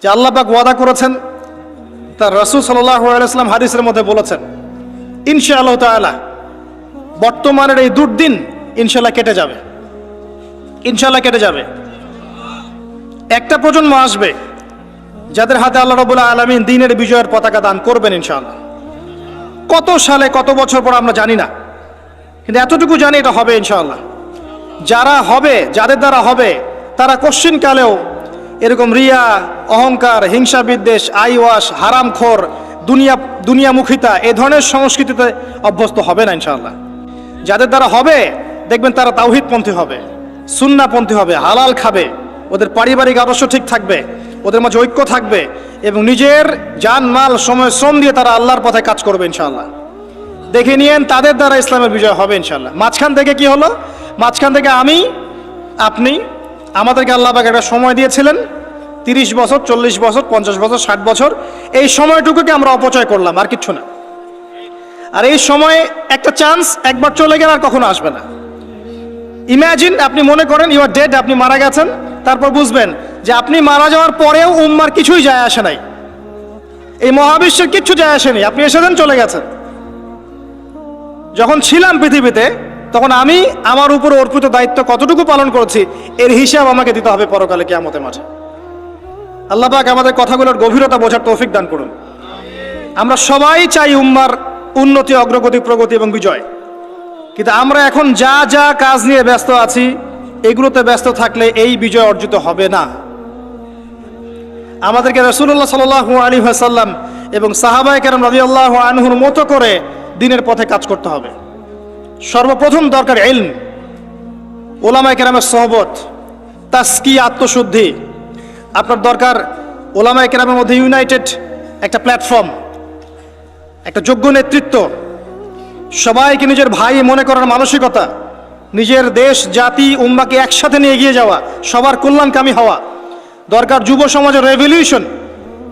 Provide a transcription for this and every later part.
যে আল্লাহ পাক ওয়াদা করেছেন, তার রাসূল সাল্লাল্লাহু আলাইহি ওয়াসাল্লাম হাদিসের মধ্যে বলেছেন, ইনশাআল্লাহ তাআলা বর্তমানের এই দুর্দিন ইনশাআল্লাহ কেটে যাবে, ইনশাআল্লাহ কেটে যাবে। একটা প্রজন্ম আসবে যাদের হাতে আল্লাহ রাব্বুল আলামিন দ্বীনের বিজয়ের পতাকা দান করবেন ইনশাআল্লাহ। কত সালে কত বছর পর আমরা জানি না, কিন্তু এতটুকু জানি এটা হবে ইনশাআল্লাহ। যারা হবে, যাদের দ্বারা হবে, তারা কোশ্চিনকালেও এরকম রিয়া, অহংকার, হিংসা বিদ্বেষ, আইওয়াশ, হারামখোর, দুনিয়ামুখিতা এ ধরনের সংস্কৃতিতে অভ্যস্ত হবে না ইনশাআল্লাহ। যাদের দ্বারা হবে দেখবেন তারা তাওহীদপন্থী হবে, সুন্নাহপন্থী হবে, হালাল খাবে, ওদের পারিবারিক আদর্শ ঠিক থাকবে, ওদের মাঝে ঐক্য থাকবে এবং নিজের জান মাল সময় শ্রম দিয়ে তারা আল্লাহর পথে কাজ করবে ইনশাআল্লাহ। দেখে নিয়েন তাদের দ্বারা ইসলামের বিজয় হবে ইনশাআল্লাহ। মাঝখান থেকে কি হলো? মাঝখান থেকে আমি, আপনি, আমাদেরকে আল্লাহ পাক একটা সময় দিয়েছিলেন 30 বছর, 40 বছর, 50 বছর, 60 বছর। এই সময়টুকুকে আমরা অপচয় করলাম, আর কিচ্ছু না। আর এই সময় একটা চান্স, একবার চলে গেলে আর কখনো আসবে না। ইমাজিন, আপনি মনে করেন ইউ আর ডেড, আপনি মারা গেছেন, তারপর বুঝবেন যে আপনি মারা যাওয়ার পরেও উম্মার কিছুই যায় আসে নাই, এই মহাবিশ্বের কিচ্ছু যায় আসেনি, আপনি এসেছেন চলে গেছেন। যখন ছিলাম পৃথিবীতে তখন আমি আমার উপর অর্পিত দায়িত্ব কতটুকু পালন করেছি এর হিসাব আমাকে দিতে হবে পরকালে কিয়ামতের মাঠে। আল্লাহ পাক আমাদের কথাগুলোর গভীরতা বোঝার তৌফিক দান করুন। আমরা সবাই চাই উম্মার উন্নতি, অগ্রগতি, প্রগতি এবং বিজয়, কিন্তু আমরা এখন যা যা কাজ নিয়ে ব্যস্ত আছি এগুলোতে ব্যস্ত থাকলে এই বিজয় অর্জিত হবে না। আমাদেরকে রাসূলুল্লাহ সাল্লাল্লাহু আলাইহি ওয়াসাল্লাম এবং সাহাবায়ে কেরাম রাদিয়াল্লাহু আনহুর মতো করে দ্বীনের পথে কাজ করতে হবে। সর্বপ্রথম দরকার ইলম, ওলামায়ে কেরামের সোহবত, তাসকিয়া, আত্মশুদ্ধি। আপনার দরকার ওলামায়ে কেরামের মধ্যে ইউনাইটেড একটা প্ল্যাটফর্ম, একটা যোগ্য নেতৃত্ব, সবাইকে নিজের ভাই মনে করার মানসিকতা, নিজের দেশ, জাতি, উম্মাকে একসাথে নিয়ে এগিয়ে যাওয়া, সবার কল্যাণকামী হওয়া। দরকার যুব সমাজের রেভলিউশন,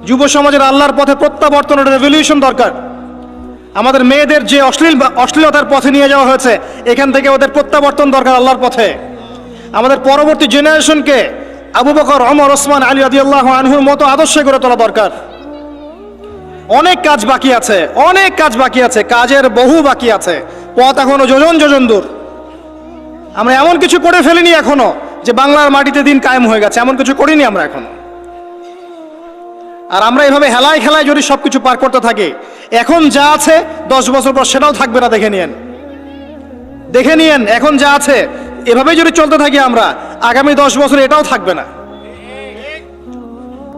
যুব সমাজের আল্লাহর পথে প্রত্যাবর্তনের রেভলিউশন দরকার। আমাদের মেয়েদের যে অশ্লীলতার পথে নিয়ে যাওয়া হয়েছে এখান থেকে ওদের প্রত্যাবর্তন দরকার আল্লাহর পথে। আমাদের পরবর্তী জেনারেশনকে আবু বকর, ওমর, ওসমান, আলী রাদিয়াল্লাহু আনহুর মতো আদর্শে গড়ে তোলা দরকার। অনেক কাজ বাকি আছে, অনেক কাজ বাকি আছে, কাজের বহু বাকি আছে, পথ এখনো যোজন যোজন দূর। আমরা এমন কিছু করে ফেলিনি এখনো যে বাংলার মাটিতে দিন কায়েম হয়ে গেছে, এমন কিছু করিনি আমরা এখনো। আর আমরা এভাবে হেলায় খেলায় যদি সবকিছু পার করতে থাকি, এখন যা আছে 10 বছর পর সেটাও থাকবে না। দেখে নিয়েন, দেখে নিয়েন, এখন যা আছে এভাবেই যদি চলতে থাকি আমরা, আগামী 10 বছর এটাও থাকবে না।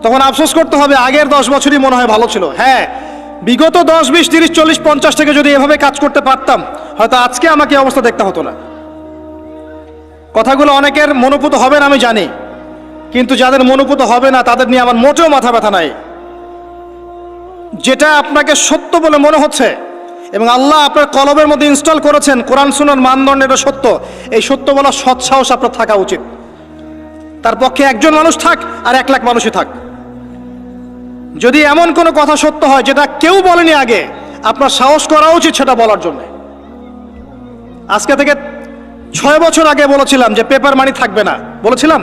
তখন আফসোস করতে হবে আগের 10 বছরই মনে হয় ভালো ছিল। হ্যাঁ, বিগত 10, 20, 30, 40, 50 থেকে যদি এভাবে কাজ করতে পারতাম হয়তো আজকে আমাকে এই অবস্থা দেখতে হতো না। কথাগুলো অনেকের মনোপুত হবে না আমি জানি, কিন্তু যাদের মনোপুত হবে না তাদের নিয়ে আমার মোটেও মাথা ব্যথা নাই। যেটা আপনাকে সত্য বলে মনে হচ্ছে এবং আল্লাহ আপনার কলবের মধ্যে ইনস্টল করেছেন, কোরআন সুন্নাহর মানদণ্ডের সত্য, এই সত্য বলা সৎসাহস আপনার থাকা উচিত। তার পক্ষে একজন মানুষ থাক আর 1 লাখ মানুষই থাক, যদি এমন কোনো কথা সত্য হয় যেটা কেউ বলেনি আগে, আপনার সাহস করা উচিত সেটা বলার জন্য। আজকে থেকে 6 বছর আগে বলেছিলাম যে পেপার মানি থাকবে না, বলেছিলাম।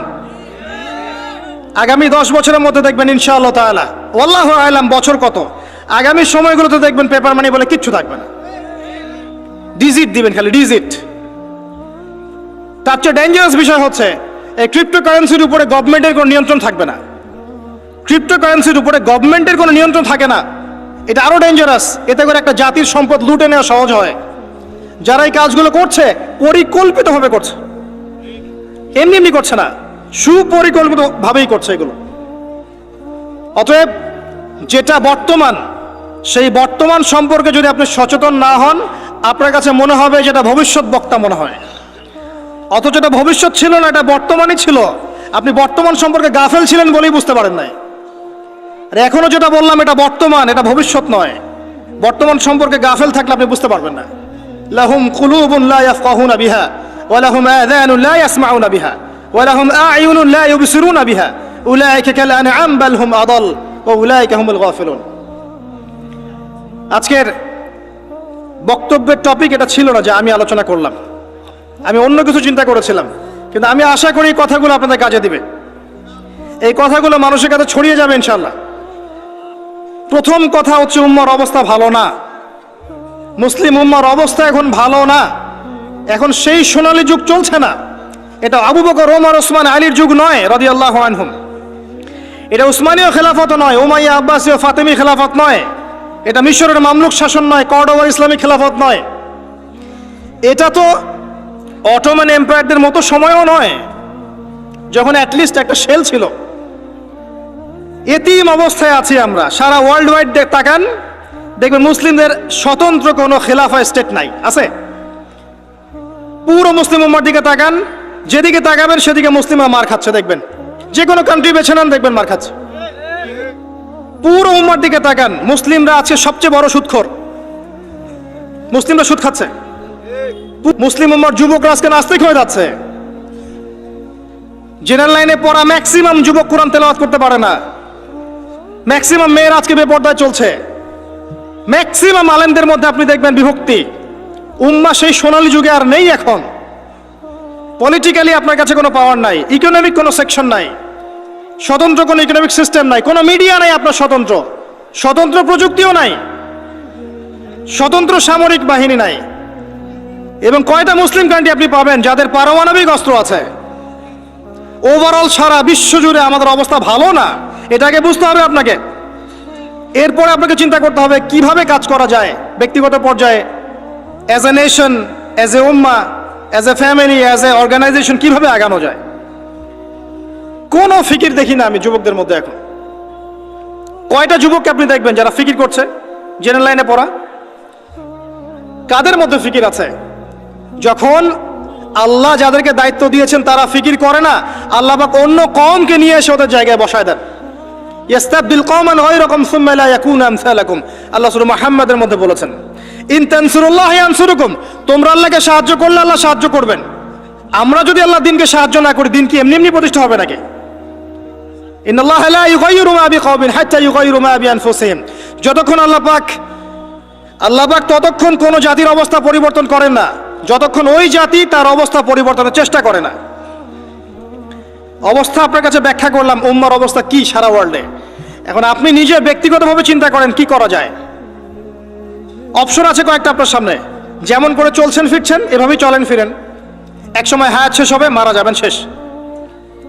আগামী 10 বছরের মধ্যে দেখবেন ইনশাআল্লাহ তাআলা, ওয়াল্লাহু আ'লাম বছর কত, আগামী সময়গুলোতে দেখবেন পেপার মানি বলে কিচ্ছু থাকবে না। ডিজিট দিবেন, খালি ডিজিট। তার চেয়ে ডেঞ্জারাস বিষয় হচ্ছে এই ক্রিপ্টোকারেন্সির উপরে গভর্নমেন্টের কোনো নিয়ন্ত্রণ থাকবে না। ক্রিপ্টোকারেন্সির উপরে গভর্নমেন্টের কোনো নিয়ন্ত্রণ থাকে না, এটা আরো ডেঞ্জারাস। এতে করে একটা জাতির সম্পদ লুটে নেওয়া সহজ হয়। যারা এই কাজগুলো করছে পরিকল্পিতভাবে করছে, এমনি এমনি করছে না, সুপরিকল্পিতভাবেই করছে এগুলো। অতএব যেটা বর্তমান, সেই বর্তমান সম্পর্কে যদি আপনি সচেতন না হন, আপনার কাছে মনে হবে যেটা ভবিষ্যৎ বক্তা মনে হয়, অথচ এটা ভবিষ্যৎ ছিল না, এটা বর্তমানই ছিল। আপনি বর্তমান সম্পর্কে গাফেল ছিলেন বলেই বুঝতে পারেন নাই। আর এখনো যেটা বললাম এটা বর্তমান, এটা ভবিষ্যৎ নয়। বর্তমান সম্পর্কে গাফেল থাকলে আপনি বুঝতে পারবেন না। লাহুম কুলুবুন লা ইয়াফকাহুনা বিহা ওয়া লাহুম আযানুন লা ইয়াসমাউনা বিহা ওয়া লাহুম আ'য়ুনুন লা ইউবসিরুনা বিহা উলাইকা কাল আনআম বাল হুম আদাল ওয়া উলাইকা হুমুল গাফিলুন। আজকের বক্তব্যের টপিক এটা ছিল না যে আমি আলোচনা করলাম, আমি অন্য কিছু চিন্তা করেছিলাম, কিন্তু আমি আশা করি কথাগুলো আপনাদের কাজে দিবে। এই কথাগুলো মানুষের কাছে ছড়িয়ে যাবে ইনশাল্লাহ। প্রথম কথা হচ্ছে উম্মার অবস্থা ভালো না, মুসলিম উম্মার অবস্থা এখন ভালো না। এখন সেই সোনালী যুগ চলছে না। এটা আবু বকর, ওমর, ওসমান, আলীর যুগ নয় রাদিয়াল্লাহু আনহুম। এটা উসমানীয় খেলাফত নয়, উমাইয়া, আব্বাসীয়, ফাতেমি খেলাফত নয়। এটা মিশরের মামলুক শাসন নয়, কর্ডোবার ইসলামিক খেলাফত নয়। এটা তো অটোমান এম্পায়ারদের মতো সময়ও নয়, যখন অ্যাটলিস্ট একটা শেল ছিল। এতিম অবস্থায় আছি আমরা। সারা ওয়ার্ল্ড ওয়াইড তাকান, দেখবেন মুসলিমদের স্বতন্ত্র কোনো খেলাফা স্টেট নাই, আছে? পুরো মুসলিম উম্মার দিকে তাকান, যেদিকে তাকাবেন সেদিকে মুসলিমরা মার খাচ্ছে দেখবেন। যে কোনো কান্ট্রি বেছে নেন, দেখবেন মার খাচ্ছে। পুরো উম্মার দিকে তাকান, মুসলিমরা আছে সবচেয়ে বড় সুদখোর। মুসলিমরা সুদ খাচ্ছে। মুসলিম উম্মার যুবকরা আজকে নাস্তিক হয়ে যাচ্ছে। জেনারেল লাইনে পড়া ম্যাক্সিমাম যুবক কোরআন তেলাওয়াত করতে পারে না। ম্যাক্সিমাম মেয়ের আজকে বেপর্দায় চলছে। ম্যাক্সিমাম আলেমদের মধ্যে আপনি দেখবেন বিভক্তি। উম্মা সেই সোনালী যুগে আর নেই এখন। পলিটিক্যালি আপনার কাছে কোনো পাওয়ার নাই, ইকোনমিক কোনো সেকশন নাই, স্বতন্ত্র কোনো ইকোনমিক সিস্টেম নাই, কোনো মিডিয়া নাই আপনার স্বতন্ত্র, স্বতন্ত্র প্রযুক্তিও নাই, স্বতন্ত্র সামরিক বাহিনী নাই। এবং কয়টা মুসলিম কান্ট্রি আপনি পাবেন যাদের পারমাণবিক অস্ত্র আছে? ওভারঅল সারা বিশ্ব জুড়ে আমাদের অবস্থা ভালো না, এটাকে বুঝতে হবে আপনাকে। এরপরে আপনাকে চিন্তা করতে হবে কিভাবে কাজ করা যায় ব্যক্তিগত পর্যায়ে, as a nation, as a উম্মা, as a family, as a organization, কিভাবে আগানো যায়। কোনো ফিকির দেখি না আমি যুবকদের মধ্যে এখন। কয়টা যুবককে আপনি দেখবেন যারা ফিকির করছে? জেনারেল লাইনে পড়া। কাদের মধ্যে ফিকির আছে? যখন আল্লাহ যাদেরকে দায়িত্ব দিয়েছেন তারা ফিকির করে না, আল্লাহ পাক অন্য কওমকে নিয়ে এসে ওদের জায়গায় বসায় দেন। ইয়াস্তাবদিল কওমান গায়রাকুম সুম্মা লা ইয়াকুনু আমসালাকুম, আল্লাহ সূরা মুহাম্মাদের মধ্যে বলেছেন, ইন তানসুরুল্লাহ ইয়ানসুরুকুম, তোমরা আল্লাহকে সাহায্য করলে আল্লাহ সাহায্য করবেন। আমরা যদি আল্লাহ দিনকে সাহায্য না করি, দিন কি এমনি এমনি প্রতিষ্ঠা হবে নাকি? ইন্নাল্লাহা লা ইউগাইয়িরু মা বিকওমিন হাত্তা ইউগাইয়িরু মা বিআনফুসিহিম, যতক্ষণ আল্লাহ পাক ততক্ষণ কোন জাতির অবস্থা পরিবর্তন করেন না যতক্ষণ ওই জাতি তার অবস্থা পরিবর্তনের চেষ্টা করে না। অবস্থা আপনার কাছে ব্যাখ্যা করলাম, উম্মার অবস্থা কি সারা ওয়ার্ল্ডে। এখন আপনি নিজে ব্যক্তিগতভাবে চিন্তা করেন কি করা যায়। অপশন আছে কয়েকটা আপনার সামনে। যেমন করে চলছেন ফিরছেন এভাবেই চলেন ফিরেন। একসময় হায়াত শেষ হবে, মারা যাবেন, শেষ।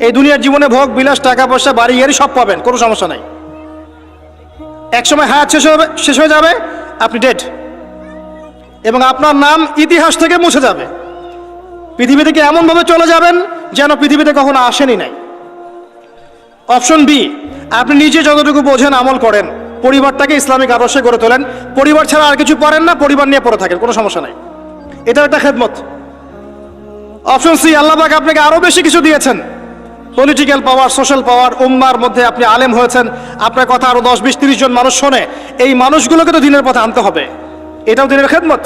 এই দুনিয়ার জীবনে ভোগ বিলাস, টাকা পয়সা, বাড়ি গাড়ি সব পাবেন, কোনো সমস্যা নাই। একসময় হায়াত শেষ হয়ে যাবে, আপনি ডেড, এবং আপনার নাম ইতিহাস থেকে মুছে যাবে। পৃথিবী থেকে এমনভাবে চলে যাবেন যেন পৃথিবীতে কখনো আসেনি নাই। অপশন বি, আপনি নিজে যতটুকু বোঝেন আমল করেন, পরিবারটাকে ইসলামিক আদর্শে গড়ে তোলেন, পরিবার ছাড়া আর কিছু পারেন না, পরিবার নিয়ে পড়ে থাকেন, কোনো সমস্যা নাই, এটা একটা খেদমত। অপশন সি, আল্লাহ পাক আপনাকে আরো বেশি কিছু দিয়েছেন, পলিটিক্যাল পাওয়ার, সোশ্যাল পাওয়ার, উম্মার মধ্যে আপনি আলেম হয়েছেন, আপনার কথা আরো 10, 20, 30 জন মানুষ শোনে, এই মানুষগুলোকে তো দিনের পথে আনতে হবে, এটাও দিনের খেদমত।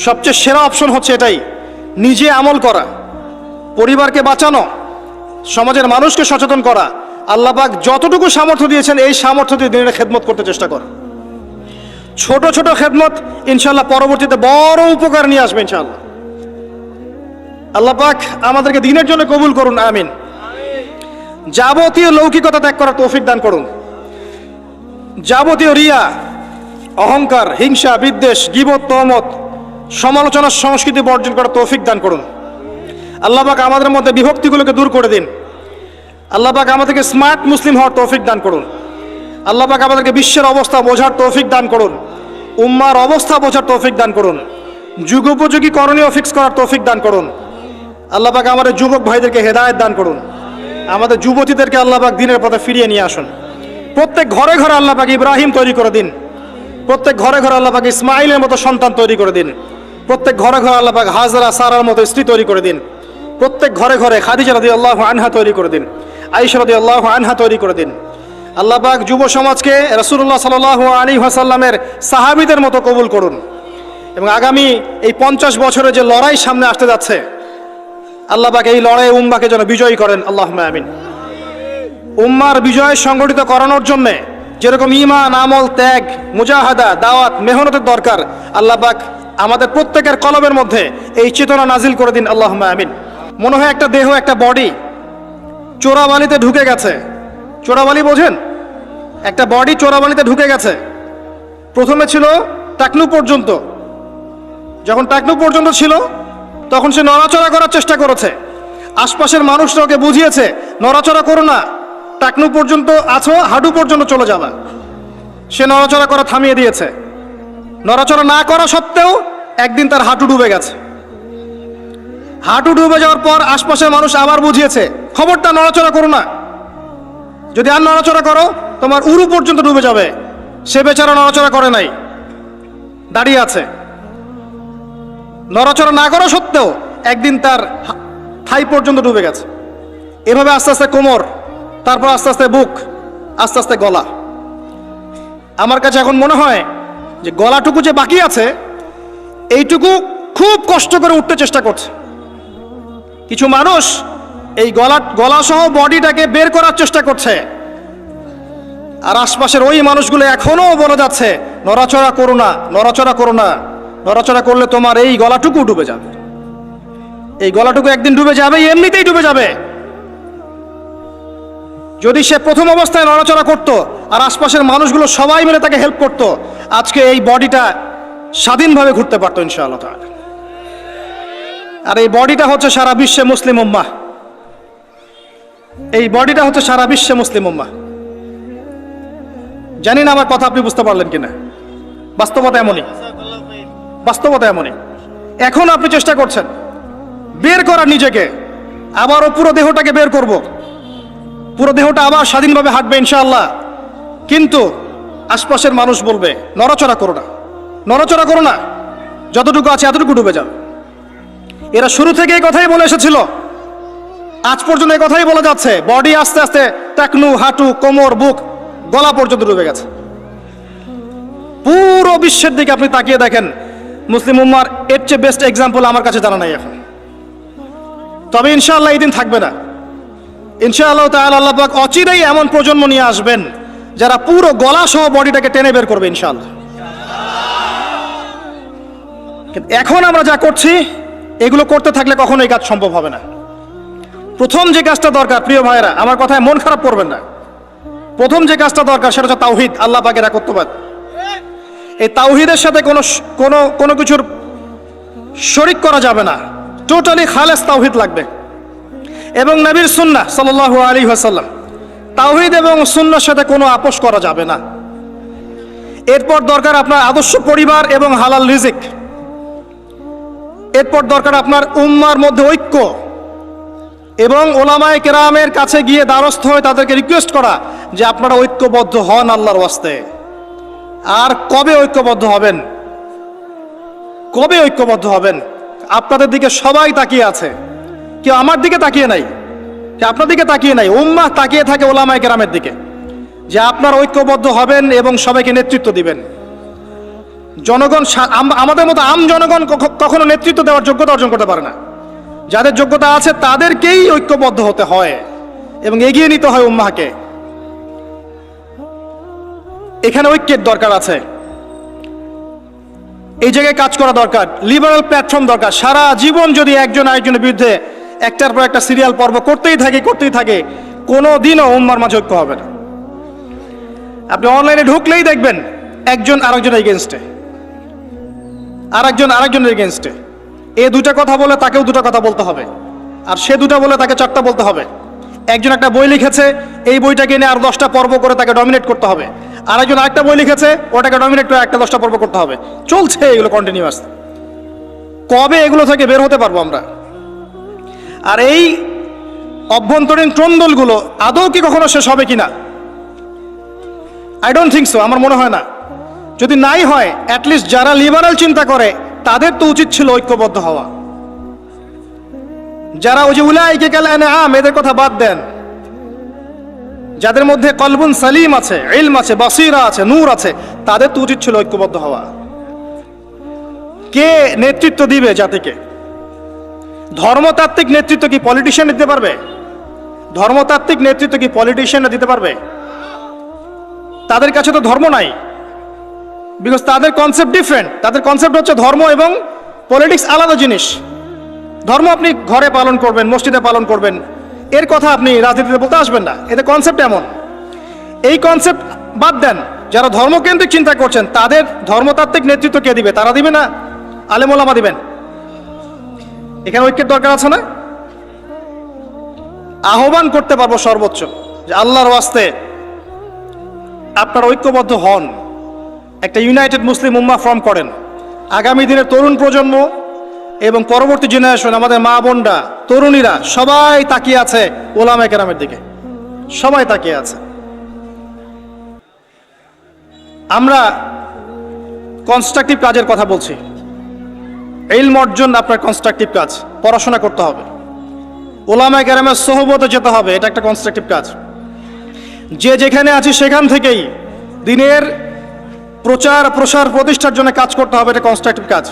সবচেয়ে সেরা অপশন হচ্ছে এটাই, নিজে আমল করা, পরিবারকে বাঁচানো, সমাজের মানুষকে সচেতন করা। আল্লাহ পাক যতটুকু সামর্থ্য দিয়েছেন এই সামর্থ্য দিয়ে দিনের খেদমত করতে চেষ্টা কর। ছোট ছোট খেদমত ইনশাআল্লাহ পরবর্তীতে বড় উপকার নিয়ে আসবে ইনশাআল্লাহ। আল্লাহ পাক আমাদেরকে দিনের জন্য কবুল করুন, আমিন। যাবতীয় লৌকিকতা ত্যাগ করার তৌফিক দান করুন। যাবতীয় রিয়া, অহংকার, হিংসা, বিদ্বেষ, গীবত, তহমত, সমালোচনার সংস্কৃতি বর্জন করার তৌফিক দান করুন। আল্লাহ পাক আমাদের মধ্যে বিভক্তিগুলোকে দূর করে দিন। আল্লাহ পাক আমাদেরকে স্মার্ট মুসলিম হওয়ার তৌফিক দান করুন। আল্লাহ পাক আমাদেরকে বিশ্বের অবস্থা বোঝার তৌফিক দান করুন, উম্মার অবস্থা বোঝার তৌফিক দান করুন, যুগোপযোগী করণীয় ফিক্স করার তৌফিক দান করুন। আল্লাহ পাক আমাদের যুবক ভাইদেরকে হেদায়েত দান করুন। আমাদের যুবতীদেরকে আল্লাহ পাক দিনের পথে ফিরিয়ে নিয়ে আসুন। প্রত্যেক ঘরে ঘরে আল্লাহ পাক ইব্রাহিম তৈরি করে দিন। প্রত্যেক ঘরে ঘরে আল্লাহ পাক ইসমাইলের মতো সন্তান তৈরি করে দিন। প্রত্যেক ঘরে ঘরে আল্লাহ পাক হাজরা, সারার মতো স্ত্রী তৈরি করে দিন। প্রত্যেক ঘরে ঘরে খাদিজা রাদিয়াল্লাহু আনহা তৈরি করে দিন, আয়েশা রাদিয়াল্লাহু আনহা তৈরি করে দিন। আল্লাহ পাক যুব সমাজকে রাসূলুল্লাহ সাল্লাল্লাহু আলাইহি ওয়াসাল্লামের সাহাবীদের মতো কবুল করুন। এবং আগামী এই 50 বছরের যে লড়াই সামনে আসতে যাচ্ছে, আল্লাহ পাক এই লড়াই উম্মাকে যেন বিজয়ী করেন, আল্লাহুম্মা আমিন। উম্মার বিজয় সংগঠিত করানোর জন্য যেরকম ঈমান, আমল, ত্যাগ, মুজাহাদা, দাওয়াত, মেহনতের দরকার, আল্লাহ পাক আমাদের প্রত্যেকের কলবের মধ্যে এই চেতনা নাজিল করে দিন, আল্লাহুম্মা আমিন। মনে হয় একটা দেহ, একটা বডি, চোরাবালিতে ঢুকে গেছে। চোরাবালি বোঝেন? একটা বডি চোরাবালিতে ঢুকে গেছে। প্রথমে ছিল টাকনু পর্যন্ত, যখন টাকনু পর্যন্ত ছিল তখন সে নড়াচড়া করার চেষ্টা করেছে। আশপাশের মানুষরা ওকে বুঝিয়েছে নড়াচড়া করো না, টাকনু পর্যন্ত আছো, হাঁটু পর্যন্ত চলে যাবে। সে নড়াচড়া করা থামিয়ে দিয়েছে। নড়াচড়া না করা সত্ত্বেও একদিন তার হাঁটু ডুবে গেছে। হাঁটু ডুবে যাওয়ার পর আশপাশের মানুষ আবার বুঝিয়েছে খবরটা নড়াচড়া করো না, যদি আর নড়াচড়া করো তোমার উরু পর্যন্ত ডুবে যাবে। সে বেচারা নড়াচড়া করে নাই, দাঁড়িয়ে আছে। নড়াচড়া না করা সত্ত্বেও একদিন তার থাই পর্যন্ত ডুবে গেছে। এভাবে আস্তে আস্তে কোমর, তারপর আস্তে আস্তে বুক, আস্তে আস্তে গলা। আমার কাছে এখন মনে হয় যে গলাটুকু যে বাকি আছে এইটুকু খুব কষ্ট করে উঠতে চেষ্টা করছে। কিছু মানুষ এই গলা সহ বডিটাকে বের করার চেষ্টা করছে, আর আশপাশের ওই মানুষগুলো এখনো বলে যাচ্ছে নড়াচড়া করো না, নড়াচড়া করো না, নড়াচড়া করলে তোমার এই গলাটুকু ডুবে যাবে। এই গলাটুকু একদিন ডুবে যাবে, এমনিতেই ডুবে যাবে। যদি সে প্রথম অবস্থায় নড়াচড়া করত আর আশপাশের মানুষগুলো সবাই মিলে তাকে হেল্প করত, আজকে এই বডিটা স্বাধীনভাবে ঘুরতে পারতো ইনশাআল্লাহ তাআলা। আর এই বডিটা হচ্ছে সারা বিশ্বে মুসলিম উম্মাহ। এই বডিটা হচ্ছে সারা বিশ্বে মুসলিম উম্মাহ। জানি না আমার কথা আপনি বুঝতে পারলেন কিনা। বাস্তবতা এমনই, বাস্তবতা এমনই। এখন আপনি চেষ্টা করছেন বের করার নিজেকে, আবারও পুরো দেহটাকে বের করব, পুরো দেহটা আবার স্বাধীনভাবে হাঁটবে ইনশাআল্লাহ। কিন্তু আশপাশের মানুষ বলবে নড়াচড়া করো না, নড়াচড়া করো না, যতটুকু আছে এতটুকু ডুবে যাও। এরা শুরু থেকে এই কথাই বলে এসেছিল, আজ পর্যন্ত এই কথাই বলে যাচ্ছে। বডি আস্তে আস্তে টাকনু, হাঁটু, কোমর, বুক, গলা পর্যন্ত ডুবে গেছে। পুরো বিশ্বের দিকে আপনি তাকিয়ে দেখেন, মুসলিম উম্মার এর চেয়ে বেস্ট এক্সাম্পল আমার কাছে জানা নাই এখন। তবে ইনশাআল্লাহ এই দিন থাকবে না। ইনশাআল্লাহ তাআলা আল্লাহ পাক অচিরেই এমন প্রজন্ম নিয়ে আসবেন যারা পুরো গলা সহ বডিটাকে টেনে বের করবে ইনশাআল্লাহ। কিন্তু এখন আমরা যা করছি এগুলো করতে থাকলে কখনো এই কাজ সম্ভব হবে না। প্রথম যে কাজটা দরকার, প্রিয় ভাইয়েরা, আমার কথায় মন খারাপ করবেন না, প্রথম যে কাজটা দরকার সেটা হচ্ছে তাওহীদ, আল্লাহ পাকের একত্ববাদ। এই তাওহীদের সাথে কোনো কিছুর শরিক করা যাবে না, টোটালি খালেস তাওহীদ লাগবে। এবং নবীর সুন্নাহ সাল্লাল্লাহু আলাইহি ওয়াসাল্লাম, তাওহীদ এবং সুন্নাহর সাথে কোনো আপোষ করা যাবে না। এরপর দরকার আপনার আদর্শ পরিবার এবং হালাল রিজিক। এরপর দরকার আপনার উম্মার মধ্যে ঐক্য এবং ওলামায়ে কেরামের কাছে গিয়ে দ্বারস্থ হয়ে তাদেরকে রিকোয়েস্ট করা যে আপনারা ঐক্যবদ্ধ হন আল্লাহর ওয়াস্তে। আর কবে ঐক্যবদ্ধ হবেন? কবে ঐক্যবদ্ধ হবেন? আপনাদের দিকে সবাই তাকিয়ে আছে, কেউ আমার দিকে তাকিয়ে নাই, কেউ আপনার দিকে তাকিয়ে নাই। উম্মাহ তাকিয়ে থাকে ওলামায়ে কেরামের দিকে যে আপনারা ঐক্যবদ্ধ হবেন এবং সবাইকে নেতৃত্ব দিবেন। জনগণ, আমাদের মতো আম জনগণ কখনো নেতৃত্ব দেওয়ার যোগ্যতা অর্জন করতে পারে না। যাদের যোগ্যতা আছে তাদেরকেই ঐক্যবদ্ধ হতে হয় এবং এগিয়ে নিতে হয় উম্মাহকে। এখানে ঐক্যের দরকার আছে, এই জায়গায় কাজ করা দরকার, লিবারাল প্ল্যাটফর্ম দরকার। সারা জীবন যদি একজন আরেকজনের বিরুদ্ধে একটার পর একটা সিরিয়াল পর্ব করতেই থাকে, কোনো দিনও উম্মার মাঝে ঐক্য হবে না। আপনি অনলাইনে ঢুকলেই দেখবেন একজন আরেকজনের এগেনস্টে, আরেকজনের এগেনস্টে। এ দুটা কথা বলে তাকেও দুটা কথা বলতে হবে, আর সে দুটা বলে তাকে চারটা বলতে হবে। একজন একটা বই লিখেছে, এই বইটাকে এনে আর 10টা পর্ব করে তাকে ডমিনেট করতে হবে। আরেকজন আরেকটা বই লিখেছে, ওটাকে ডমিনেট করে একটা 10টা পর্ব করতে হবে। চলছে এগুলো কন্টিনিউয়াস। কবে এগুলো থেকে বের হতে পারবো আমরা? আর এই অভ্যন্তরীণ ট্রন্দলগুলো আদৌ কি কখনো শেষ হবে কিনা? আই ডোন্ট থিঙ্ক সো, আমার মনে হয় না। যদি নাই হয়, অ্যাটলিস্ট যারা লিবারাল চিন্তা করে তাদের তো উচিত ছিল ঐক্যবদ্ধ হওয়া। যারা ওই যে উলাইকা কাল আনআম, এদের কথা বাদ দেন, যাদের মধ্যে কলবুন সালিম আছে, ইলম আছে, বাসিরা আছে, নূর আছে, তাদের তো উচিত ছিল ঐক্যবদ্ধ হওয়া। কে নেতৃত্ব দিবে জাতিকে? ধর্মতাত্ত্বিক নেতৃত্ব কি পলিটিশিয়ান দিতে পারবে? ধর্মতাত্ত্বিক নেতৃত্ব কি পলিটিশিয়ানরা দিতে পারবে? তাদের কাছে তো ধর্ম নাই, বিকজ তাদের কনসেপ্ট ডিফারেন্ট। তাদের কনসেপ্ট হচ্ছে ধর্ম এবং পলিটিক্স আলাদা জিনিস। ধর্ম আপনি ঘরে পালন করবেন, মসজিদে পালন করবেন, এর কথা আপনি রাজনীতিতে বলতে আসবেন না, এতে কনসেপ্ট এমন। এই কনসেপ্ট বাদ দেন, যারা ধর্মকেন্দ্রিক চিন্তা করছেন তাদের ধর্মতাত্ত্বিক নেতৃত্ব কে দিবে? তারা দিবে না, আলেম ওলামা দিবেন। এখানে ঐক্যের দরকার আছে না? আহ্বান করতে পারবো সর্বোচ্চ যে আল্লাহর ওয়াস্তে আপনারা ঐক্যবদ্ধ হন, একটা ইউনাইটেড মুসলিম উম্মাহ ফর্ম করেন। আগামী দিনের তরুণ প্রজন্ম এবং পরবর্তী জেনারেশন, আমাদের মা বোনরা, তরুণীরা সবাই তাকিয়ে আছে ওলামায়ে কেরামের দিকে, সবাই তাকিয়ে আছে। আমরা কনস্ট্রাকটিভ কাজের কথা বলছি। ইলম অর্জন আপনার কনস্ট্রাকটিভ কাজ, পড়াশোনা করতে হবে, ওলামায়ে কেরামের সোহবতে যেতে হবে, এটা একটা কনস্ট্রাকটিভ কাজ। যে যেখানে আছি সেখান থেকেই দিনের প্রচার প্রসার প্রতিষ্ঠার জন্য কাজ করতে হবে, এটা কনস্ট্রাকটিভ কাজ।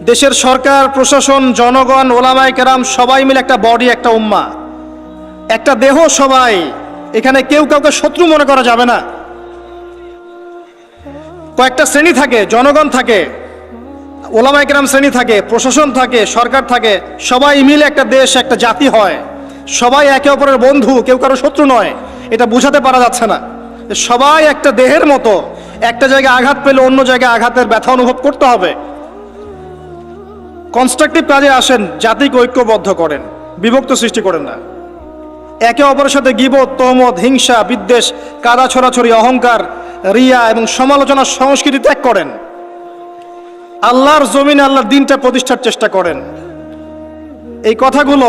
দেশের সরকার, প্রশাসন, জনগণ, ওলামায়ে কেরাম সবাই মিলে একটা বডি, একটা উম্মাহ, একটা দেহ সবাই। এখানে কেউ কাউকে শত্রু মনে করা যাবে না। কয়েকটা শ্রেণী থাকে, জনগণ থাকে, ওলামায়ে কেরাম শ্রেণী থাকে, প্রশাসন থাকে, সরকার থাকে, সবাই মিলে একটা দেশ, একটা জাতি হয়। সবাই একে অপরের বন্ধু, কেউ কারো শত্রু নয়। এটা বুঝাতে পারা যাচ্ছে না। সবাই একটা দেহের মতো, একটা জায়গায় আঘাত পেলে অন্য জায়গায় আঘাতের ব্যথা অনুভব করতে হবে। কনস্ট্রাকটিভ কাজে আসেন, জাতিকে ঐক্যবদ্ধ করেন, বিভক্ত সৃষ্টি করেন না। একে অপরের সাথে গীবত, তহমত, হিংসা, বিদ্বেষ, কাদা ছড়াছড়ি, অহংকার, রিয়া এবং সমালোচনার সংস্কৃতি ত্যাগ করেন। আল্লাহর জমিনে আল্লাহর দিনটা প্রতিষ্ঠার চেষ্টা করেন। এই কথাগুলো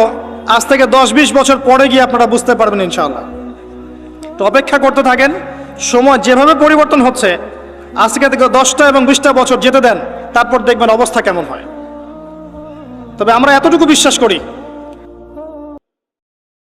আজ থেকে 10-20 বছর পরে গিয়ে আপনারা বুঝতে পারবেন ইনশাআল্লাহ। তো অপেক্ষা করতে থাকেন। সময় যেভাবে পরিবর্তন হচ্ছে, আজকে থেকে 10টা এবং 20টা বছর যেতে দেন, তারপর দেখবেন অবস্থা কেমন হয়। তবে আমরা এতটুকু বিশ্বাস করি,